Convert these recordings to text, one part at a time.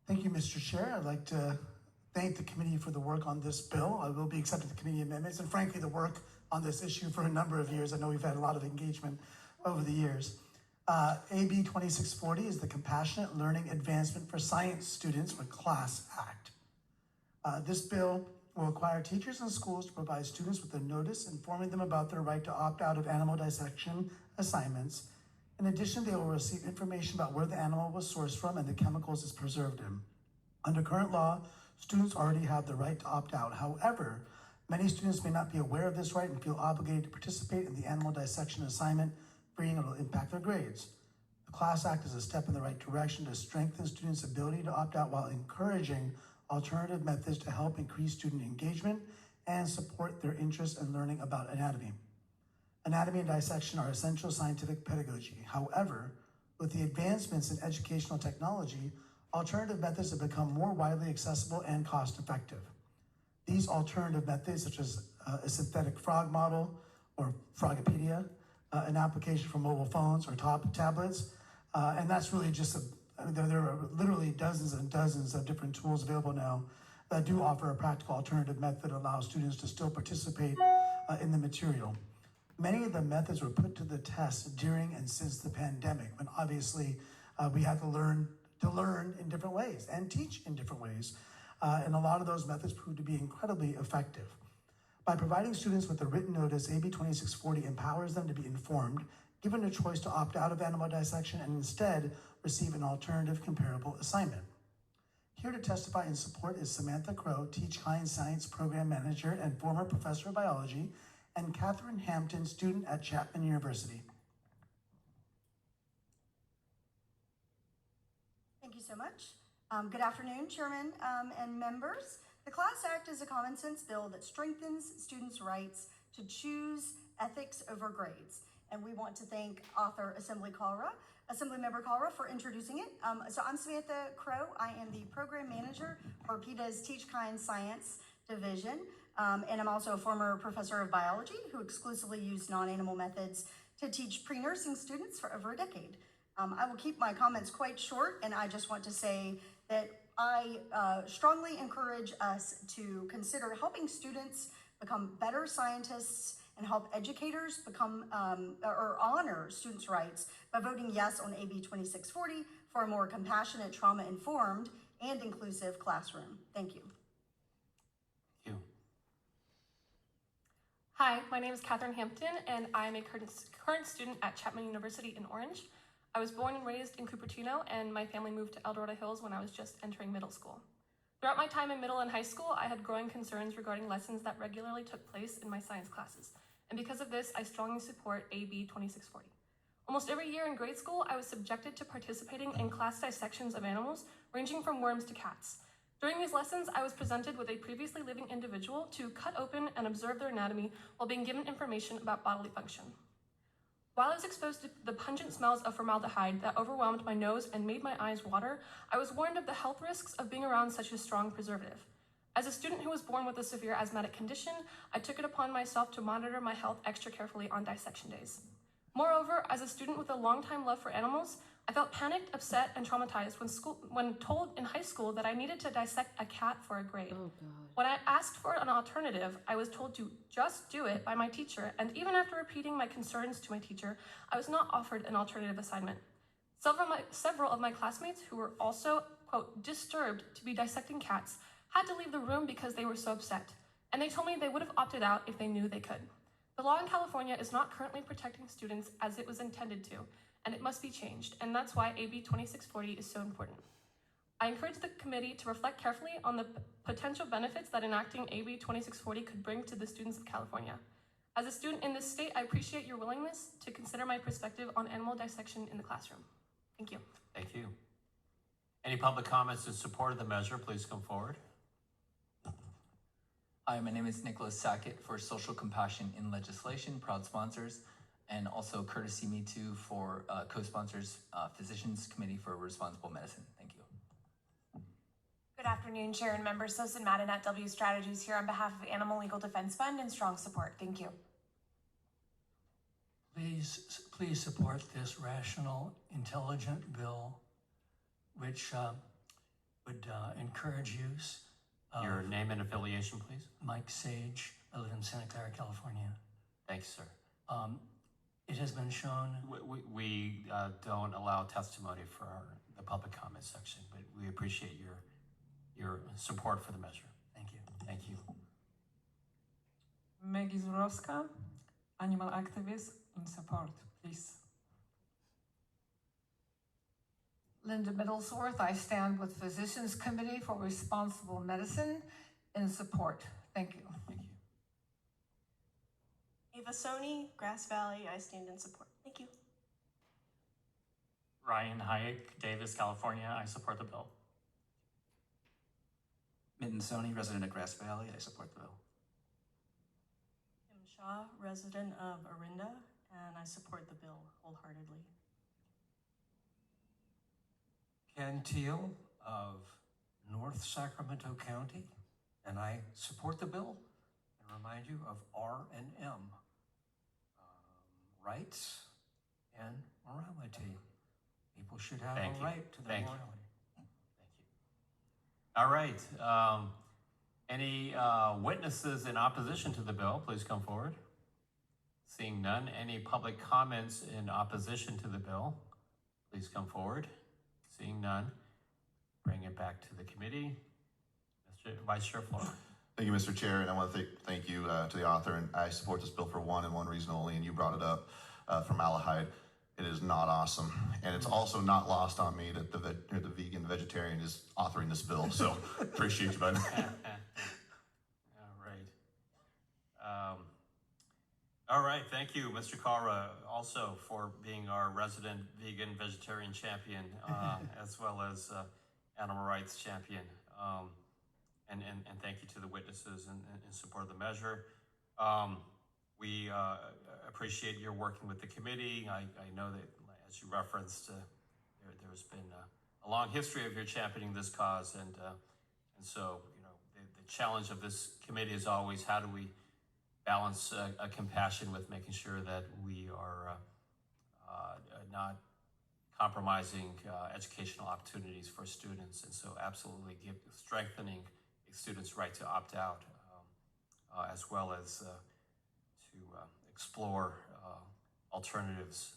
Thank you, Mr. Chair. I'd like to thank the committee for the work on this bill. I will be accepting the committee amendments and frankly the work on this issue for a number of years. I know we've had a lot of engagement over the years. AB 2640 is the Compassionate Learning Advancement for Science Students for CLASS Act. This bill will require teachers and schools to provide students with a notice informing them about their right to opt out of animal dissection assignments. In addition, they will receive information about where the animal was sourced from and the chemicals it's preserved in. Under current law, students already have the right to opt out. However, many students may not be aware of this right and feel obligated to participate in the animal dissection assignment, fearing it will impact their grades. The CLASS Act is a step in the right direction to strengthen students' ability to opt out while encouraging alternative methods to help increase student engagement and support their interest in learning about anatomy. Anatomy and dissection are essential scientific pedagogy. However, with the advancements in educational technology, alternative methods have become more widely accessible and cost-effective. These alternative methods, such as a synthetic frog model or Frogopedia, an application for mobile phones or tablets, and that's really just there are literally dozens and dozens of different tools available now that do offer a practical alternative method that allows students to still participate in the material. Many of the methods were put to the test during and since the pandemic, when obviously we had to learn in different ways and teach in different ways. And a lot of those methods proved to be incredibly effective. By providing students with a written notice, AB 2640 empowers them to be informed, given a choice to opt out of animal dissection and instead receive an alternative comparable assignment. Here to testify in support is Samantha Crow, Teach Kind Science Program Manager and former professor of biology, and Catherine Hampton, student at Chapman University. Thank you so much. Good afternoon, Chairman and members. The CLASS Act is a common sense bill that strengthens students' rights to choose ethics over grades. And we want to thank author Assemblymember KALRA for introducing it. So I'm Samantha Crow. I am the program manager for PETA's Teach Kind Science Division. And I'm also a former professor of biology who exclusively used non-animal methods to teach pre-nursing students for over a decade. I will keep my comments quite short, and I just want to say that I strongly encourage us to consider helping students become better scientists and help educators become or honor students' rights by voting yes on AB 2640 for a more compassionate, trauma-informed, and inclusive classroom. Thank you. Thank you. Hi, my name is Catherine Hampton, and I'm a current student at Chapman University in Orange. I was born and raised in Cupertino, and my family moved to El Dorado Hills when I was just entering middle school. Throughout my time in middle and high school, I had growing concerns regarding lessons that regularly took place in my science classes. And because of this, I strongly support AB 2640. Almost every year in grade school, I was subjected to participating in class dissections of animals, ranging from worms to cats. During these lessons, I was presented with a previously living individual to cut open and observe their anatomy while being given information about bodily function. While I was exposed to the pungent smells of formaldehyde that overwhelmed my nose and made my eyes water, I was warned of the health risks of being around such a strong preservative. As a student who was born with a severe asthmatic condition, I took it upon myself to monitor my health extra carefully on dissection days. Moreover, as a student with a long-time love for animals, I felt panicked, upset, and traumatized when told in high school that I needed to dissect a cat for a grade. Oh, God. When I asked for an alternative, I was told to just do it by my teacher, and even after repeating my concerns to my teacher, I was not offered an alternative assignment. Several of my classmates who were also, quote, disturbed to be dissecting cats had to leave the room because they were so upset, and they told me they would have opted out if they knew they could. The law in California is not currently protecting students as it was intended to, and it must be changed, and that's why AB 2640 is so important. I encourage the committee to reflect carefully on the potential benefits that enacting AB 2640 could bring to the students of California. As a student in this state, I appreciate your willingness to consider my perspective on animal dissection in the classroom. Thank you. Thank you. Any public comments in support of the measure, please come forward. Hi, my name is Nicholas Sackett for Social Compassion in Legislation, proud sponsors, and also Courtesy Me Too for co-sponsors, Physicians Committee for Responsible Medicine. Thank you. Good afternoon, Chair and members. Susan Madden at W Strategies here on behalf of Animal Legal Defense Fund and strong support. Thank you. Please support this rational, intelligent bill, which would encourage use of Your name and affiliation, please. Mike Sage. I live in Santa Clara, California. Thanks, sir. It has been shown. We don't allow testimony for the public comment section, but we appreciate your support for the measure. Thank you. Thank you. Maggie Zurowska, animal activist in support, please. Linda Middlesworth, I stand with Physicians Committee for Responsible Medicine in support. Thank you. Thank you. Ava Soni, Grass Valley, I stand in support. Thank you. Ryan Hayek, Davis, California. I support the bill. Mitten Soni, resident of Grass Valley. I support the bill. Kim Shaw, resident of Orinda, and I support the bill wholeheartedly. Ken Teal of North Sacramento County, and I support the bill and remind you of R&M, rights and morality. People should have Thank a you. right to their Thank you. morality. Thank you. All right. Any witnesses in opposition to the bill, please come forward. Seeing none, any public comments in opposition to the bill, please come forward. Seeing none, bring it back to the committee. Mr. Vice Chair Flora. Thank you, Mr. Chair, and I want to thank you to the author, and I support this bill for one and one reason only, and you brought it up from Malahide. It is not awesome, and it's also not lost on me that the vegan vegetarian is authoring this bill, so appreciate you, bud. All right, thank you, Mr. KALRA, also for being our resident vegan vegetarian champion, as well as animal rights champion. And thank you to the witnesses in support of the measure. We appreciate your working with the committee. I know that, as you referenced, there's been a long history of your championing this cause, and so the challenge of this committee is always how do we balance a compassion with making sure that we are not compromising educational opportunities for students, and so absolutely strengthening students' right to opt out, as well as to explore alternatives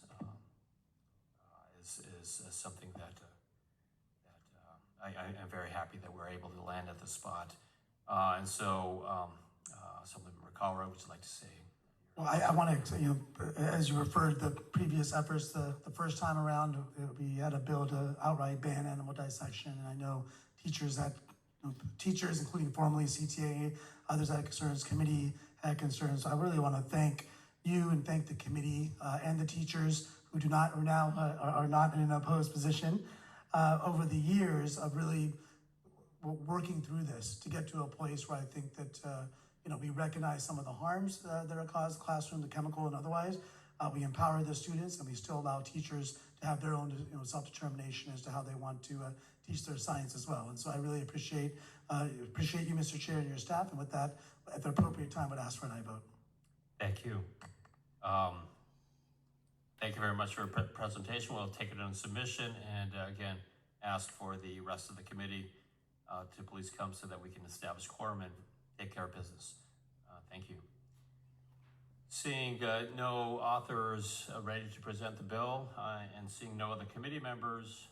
is something that I'm very happy that we're able to land at this spot. And so, something KALRA, would you like to say? Well, I want to, as you referred, the previous efforts, the first time around, we had a bill to outright ban animal dissection, and I know teachers, including formerly CTA, others had concerns, committee had concerns. So I really want to thank you and thank the committee and the teachers who are not in an opposed position over the years of really working through this to get to a place where I think that we recognize some of the harms that are caused, classroom, the chemical and otherwise. We empower the students, and we still allow teachers to have their own self-determination as to how they want to teach their science as well. And so I really appreciate you, Mr. Chair, and your staff. And with that, at the appropriate time, I would ask for an aye vote. Thank you. Thank you very much for your presentation. We'll take it on submission, and again, ask for the rest of the committee to please come so that we can establish quorum and take care of business. Thank you. Seeing no authors ready to present the bill, and seeing no other committee members